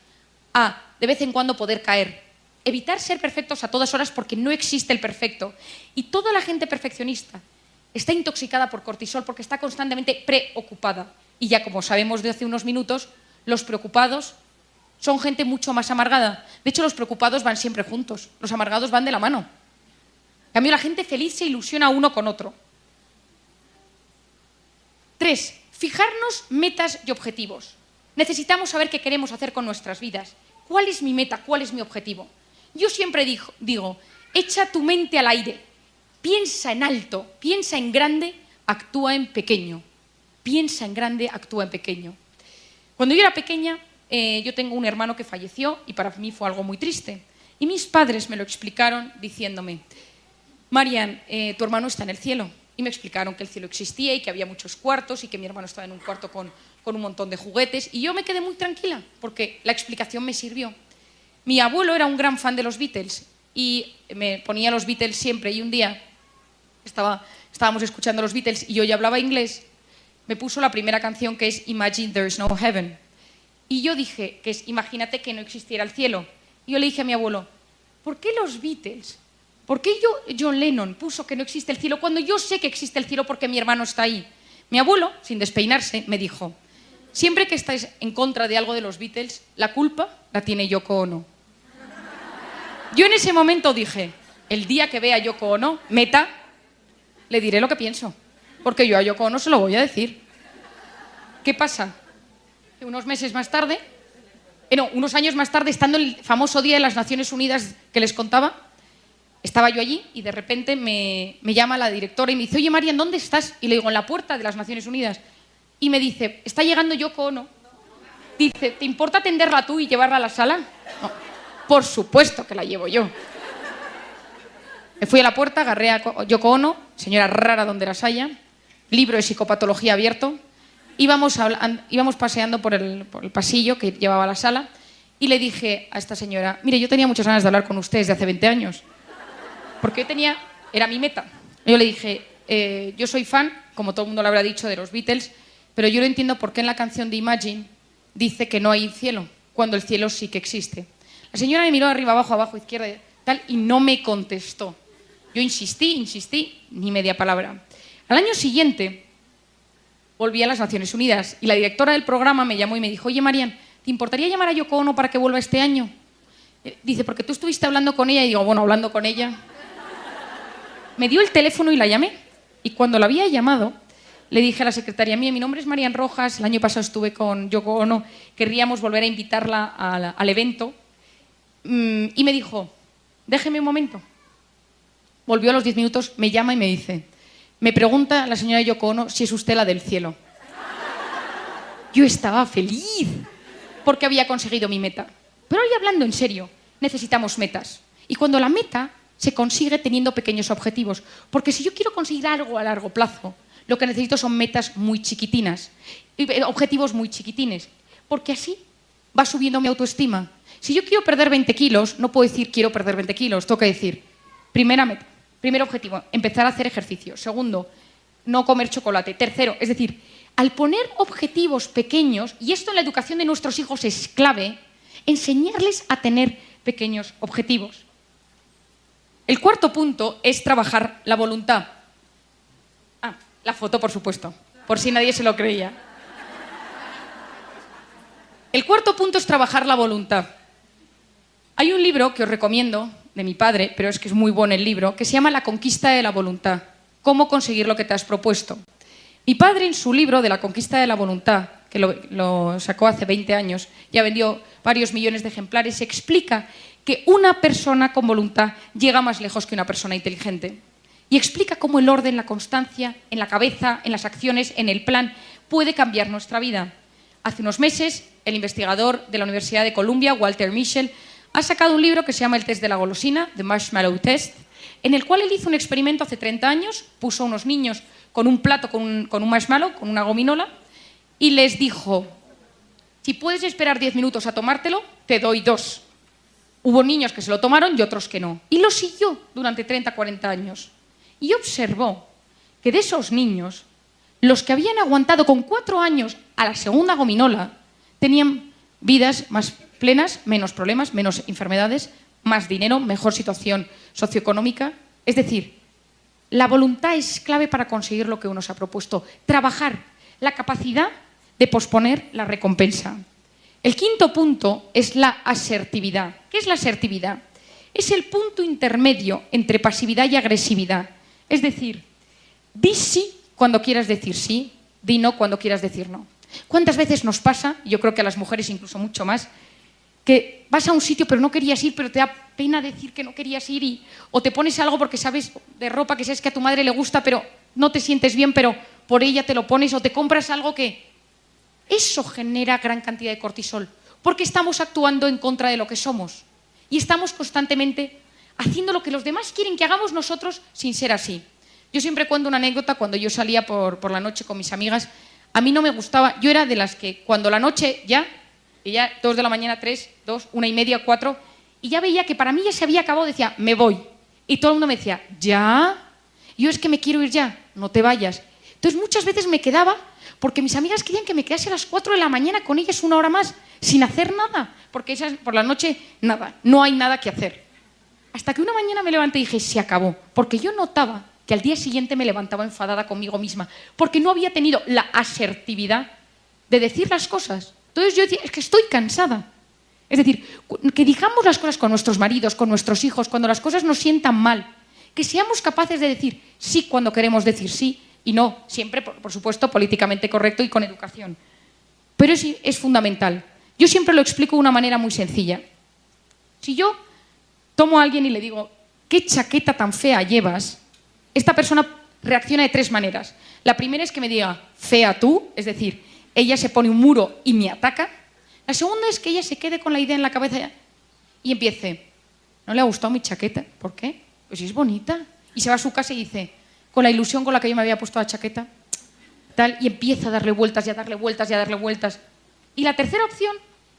a, de vez en cuando, poder caer. Evitar ser perfectos a todas horas porque no existe el perfecto. Y toda la gente perfeccionista está intoxicada por cortisol porque está constantemente preocupada. Y ya como sabemos de hace unos minutos, los preocupados son gente mucho más amargada. De hecho, los preocupados van siempre juntos. Los amargados van de la mano. En cambio, la gente feliz se ilusiona uno con otro. 3. Fijarnos metas y objetivos. Necesitamos saber qué queremos hacer con nuestras vidas. ¿Cuál es mi meta? ¿Cuál es mi objetivo? Yo siempre digo, echa tu mente al aire. Piensa en alto, piensa en grande, actúa en pequeño. Piensa en grande, actúa en pequeño. Cuando yo era pequeña, yo tengo un hermano que falleció y para mí fue algo muy triste. Y mis padres me lo explicaron diciéndome, Marian, tu hermano está en el cielo. Y me explicaron que el cielo existía y que había muchos cuartos y que mi hermano estaba en un cuarto con un montón de juguetes. Y yo me quedé muy tranquila porque la explicación me sirvió. Mi abuelo era un gran fan de los Beatles y me ponía los Beatles siempre. Y un día estábamos escuchando los Beatles y yo ya hablaba inglés. Me puso la primera canción, que es Imagine There's No Heaven. Y yo dije, que es imagínate que no existiera el cielo. Y yo le dije a mi abuelo, ¿por qué los Beatles? ¿Por qué John Lennon puso que no existe el cielo cuando yo sé que existe el cielo porque mi hermano está ahí? Mi abuelo, sin despeinarse, me dijo, siempre que estáis en contra de algo de los Beatles, la culpa la tiene Yoko Ono. Yo en ese momento dije, el día que vea a Yoko Ono, meta, le diré lo que pienso. Porque yo a Yoko Ono se lo voy a decir. ¿Qué pasa? Unos meses más tarde, unos años más tarde, estando en el famoso Día de las Naciones Unidas que les contaba, estaba yo allí y de repente me llama la directora y me dice, oye, Marian, ¿dónde estás? Y le digo, en la puerta de las Naciones Unidas. Y me dice, ¿está llegando Yoko Ono? Dice, ¿te importa atenderla tú y llevarla a la sala? No, por supuesto que la llevo yo. Me fui a la puerta, agarré a Yoko Ono, señora rara donde las haya, libro de psicopatología abierto, íbamos paseando por el pasillo que llevaba a la sala y le dije a esta señora, mire, yo tenía muchas ganas de hablar con usted desde hace 20 años, porque era mi meta. Yo le dije, yo soy fan, como todo el mundo lo habrá dicho, de los Beatles, pero yo no entiendo por qué en la canción de Imagine dice que no hay cielo, cuando el cielo sí que existe. La señora me miró arriba, abajo, izquierda, tal, y no me contestó. Yo insistí, ni media palabra. Al año siguiente volví a las Naciones Unidas y la directora del programa me llamó y me dijo, oye, Marian, ¿te importaría llamar a Yoko Ono para que vuelva este año? Dice, porque tú estuviste hablando con ella. Y digo, bueno, hablando con ella. Me dio el teléfono y la llamé. Y cuando la había llamado, le dije a la secretaria, mía, mi nombre es Marian Rojas, el año pasado estuve con Yoko Ono, querríamos volver a invitarla al evento. Y me dijo, déjeme un momento. Volvió a los 10 minutos, me llama y me dice, me pregunta la señora Yoko Ono si es usted la del cielo. Yo estaba feliz porque había conseguido mi meta. Pero hoy, hablando en serio, necesitamos metas. Y cuando la meta se consigue teniendo pequeños objetivos. Porque si yo quiero conseguir algo a largo plazo, lo que necesito son metas muy chiquitinas, objetivos muy chiquitines. Porque así va subiendo mi autoestima. Si yo quiero perder 20 kilos, no puedo decir quiero perder 20 kilos, tengo que decir, primera meta, primer objetivo, empezar a hacer ejercicio. Segundo, no comer chocolate. Tercero, es decir, al poner objetivos pequeños, y esto en la educación de nuestros hijos es clave, enseñarles a tener pequeños objetivos. El cuarto punto es trabajar la voluntad. La foto, por supuesto, por si nadie se lo creía. El cuarto punto es trabajar la voluntad. Hay un libro que os recomiendo, de mi padre, pero es que es muy bueno el libro, que se llama La conquista de la voluntad. Cómo conseguir lo que te has propuesto. Mi padre, en su libro de La conquista de la voluntad, que lo sacó hace 20 años, ya vendió varios millones de ejemplares, explica que una persona con voluntad llega más lejos que una persona inteligente. Y explica cómo el orden, la constancia, en la cabeza, en las acciones, en el plan, puede cambiar nuestra vida. Hace unos meses, el investigador de la Universidad de Columbia, Walter Mischel, ha sacado un libro que se llama El test de la golosina, The Marshmallow Test, en el cual él hizo un experimento hace 30 años, puso a unos niños con un plato, con un marshmallow, con una gominola, y les dijo, si puedes esperar 10 minutos a tomártelo, te doy 2. Hubo niños que se lo tomaron y otros que no. Y lo siguió durante 30, 40 años. Y observó que de esos niños, los que habían aguantado con 4 años a la segunda gominola, tenían vidas más plenas, menos problemas, menos enfermedades, más dinero, mejor situación socioeconómica. Es decir, la voluntad es clave para conseguir lo que uno se ha propuesto. Trabajar la capacidad de posponer la recompensa. El quinto punto es la asertividad. ¿Qué es la asertividad? Es el punto intermedio entre pasividad y agresividad. Es decir, di sí cuando quieras decir sí, di no cuando quieras decir no. ¿Cuántas veces nos pasa, yo creo que a las mujeres incluso mucho más, que vas a un sitio pero no querías ir, pero te da pena decir que no querías ir, o te pones algo porque sabes de ropa que sabes que a tu madre le gusta, pero no te sientes bien, pero por ella te lo pones, o te compras algo que... Eso genera gran cantidad de cortisol, porque estamos actuando en contra de lo que somos y estamos constantemente haciendo lo que los demás quieren que hagamos nosotros sin ser así. Yo siempre cuento una anécdota. Cuando yo salía por la noche con mis amigas, a mí no me gustaba, yo era de las que cuando la noche ya 2 de la mañana, 3, 2, 1:30, 4, y ya veía que para mí ya se había acabado, decía, me voy. Y todo el mundo me decía, ¿ya? Yo es que me quiero ir ya, no te vayas. Entonces muchas veces me quedaba porque mis amigas querían que me quedase a las 4 de la mañana con ellas 1 hora más, sin hacer nada, porque esas, por la noche, nada, no hay nada que hacer. Hasta que una mañana me levanté y dije, se acabó, porque yo notaba que al día siguiente me levantaba enfadada conmigo misma, porque no había tenido la asertividad de decir las cosas. Entonces yo decía, es que estoy cansada. Es decir, que digamos las cosas con nuestros maridos, con nuestros hijos, cuando las cosas nos sientan mal, que seamos capaces de decir sí cuando queremos decir sí, y no, siempre, por supuesto, políticamente correcto y con educación. Pero es fundamental. Yo siempre lo explico de una manera muy sencilla. Si yo tomo a alguien y le digo, ¿qué chaqueta tan fea llevas?, esta persona reacciona de 3 maneras. La primera es que me diga, fea tú, es decir, ella se pone un muro y me ataca. La segunda es que ella se quede con la idea en la cabeza y empiece, ¿no le ha gustado mi chaqueta? ¿Por qué? Pues es bonita. Y se va a su casa y dice, con la ilusión con la que yo me había puesto la chaqueta, tal, y empieza a darle vueltas y a darle vueltas y a darle vueltas. Y la tercera opción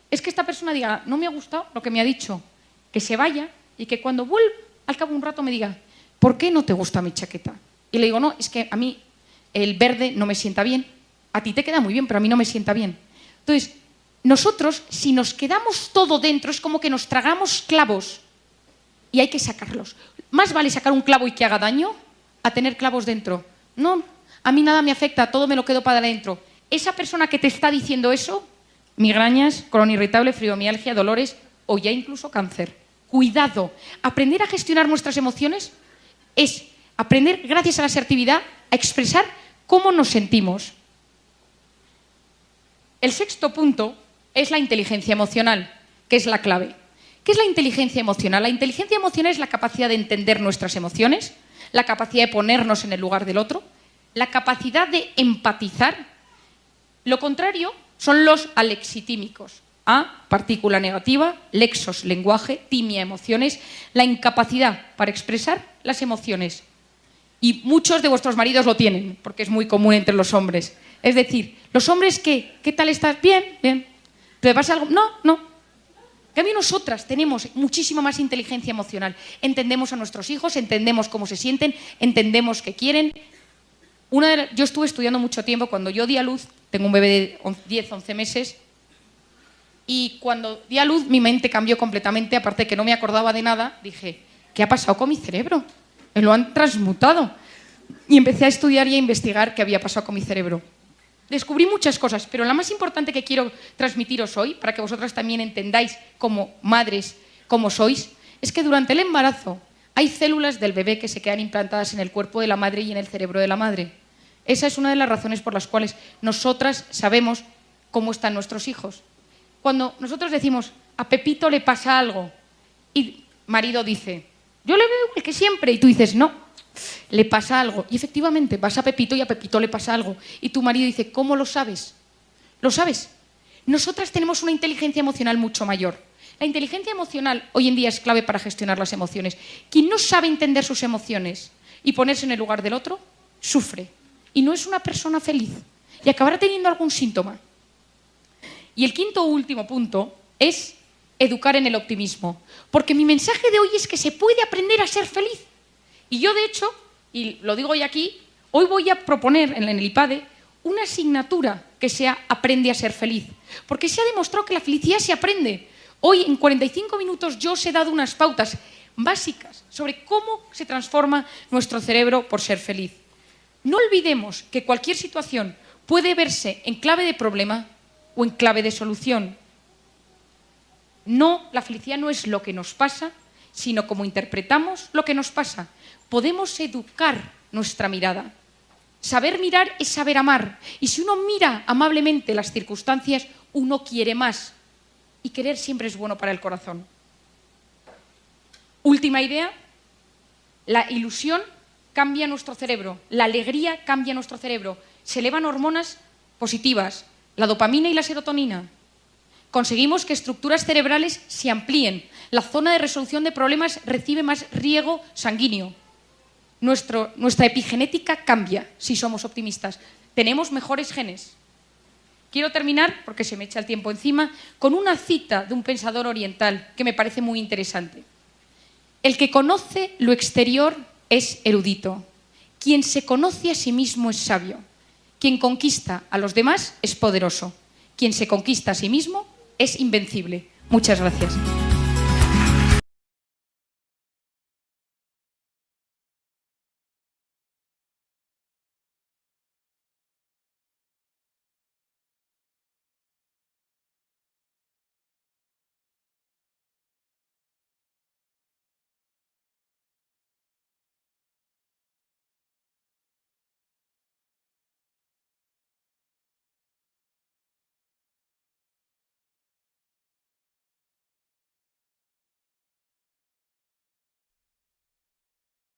es que esta persona diga, no me ha gustado lo que me ha dicho, que se vaya y que cuando vuelva, al cabo de un rato me diga, ¿por qué no te gusta mi chaqueta? Y le digo, no, es que a mí el verde no me sienta bien. A ti te queda muy bien, pero a mí no me sienta bien. Entonces, nosotros, si nos quedamos todo dentro, es como que nos tragamos clavos y hay que sacarlos. Más vale sacar un clavo y que haga daño a tener clavos dentro. No, a mí nada me afecta, todo me lo quedo para adentro. Esa persona que te está diciendo eso, migrañas, colon irritable, fibromialgia, dolores, o ya incluso cáncer. Cuidado, aprender a gestionar nuestras emociones es aprender, gracias a la asertividad, a expresar cómo nos sentimos. El sexto punto es la inteligencia emocional, que es la clave. ¿Qué es la inteligencia emocional? La inteligencia emocional es la capacidad de entender nuestras emociones, la capacidad de ponernos en el lugar del otro, la capacidad de empatizar. Lo contrario son los alexitímicos. A, partícula negativa, lexos, lenguaje, timia, emociones, la incapacidad para expresar las emociones. Y muchos de vuestros maridos lo tienen, porque es muy común entre los hombres. Es decir, los hombres, ¿qué tal estás? Bien, bien. ¿Te pasa algo? No, no. En cambio, nosotras tenemos muchísima más inteligencia emocional. Entendemos a nuestros hijos, entendemos cómo se sienten, entendemos qué quieren. Yo estuve estudiando mucho tiempo. Cuando yo di a luz, tengo un bebé de 10, 11 meses, y cuando di a luz mi mente cambió completamente, aparte de que no me acordaba de nada, dije, ¿qué ha pasado con mi cerebro? Me lo han transmutado. Y empecé a estudiar y a investigar qué había pasado con mi cerebro. Descubrí muchas cosas, pero la más importante que quiero transmitiros hoy, para que vosotras también entendáis como madres cómo sois, es que durante el embarazo hay células del bebé que se quedan implantadas en el cuerpo de la madre y en el cerebro de la madre. Esa es una de las razones por las cuales nosotras sabemos cómo están nuestros hijos. Cuando nosotros decimos, a Pepito le pasa algo, y marido dice, yo le veo igual que siempre, y tú dices, no, le pasa algo. Y efectivamente, vas a Pepito y a Pepito le pasa algo. Y tu marido dice, ¿cómo lo sabes? ¿Lo sabes? Nosotras tenemos una inteligencia emocional mucho mayor. La inteligencia emocional hoy en día es clave para gestionar las emociones. Quien no sabe entender sus emociones y ponerse en el lugar del otro, sufre. Y no es una persona feliz. Y acabará teniendo algún síntoma. Y el quinto último punto es educar en el optimismo. Porque mi mensaje de hoy es que se puede aprender a ser feliz. Y yo, de hecho, y lo digo hoy aquí, hoy voy a proponer en el IPADE una asignatura que sea Aprende a ser feliz. Porque se ha demostrado que la felicidad se aprende. Hoy, en 45 minutos, yo os he dado unas pautas básicas sobre cómo se transforma nuestro cerebro por ser feliz. No olvidemos que cualquier situación puede verse en clave de problema o en clave de solución. No, la felicidad no es lo que nos pasa, sino cómo interpretamos lo que nos pasa. Podemos educar nuestra mirada. Saber mirar es saber amar. Y si uno mira amablemente las circunstancias, uno quiere más. Y querer siempre es bueno para el corazón. Última idea, la ilusión cambia nuestro cerebro, la alegría cambia nuestro cerebro. Se elevan hormonas positivas, la dopamina y la serotonina. Conseguimos que estructuras cerebrales se amplíen. La zona de resolución de problemas recibe más riego sanguíneo. Nuestra epigenética cambia si somos optimistas. Tenemos mejores genes. Quiero terminar, porque se me echa el tiempo encima, con una cita de un pensador oriental que me parece muy interesante. El que conoce lo exterior es erudito. Quien se conoce a sí mismo es sabio. Quien conquista a los demás es poderoso. Quien se conquista a sí mismo es invencible. Muchas gracias.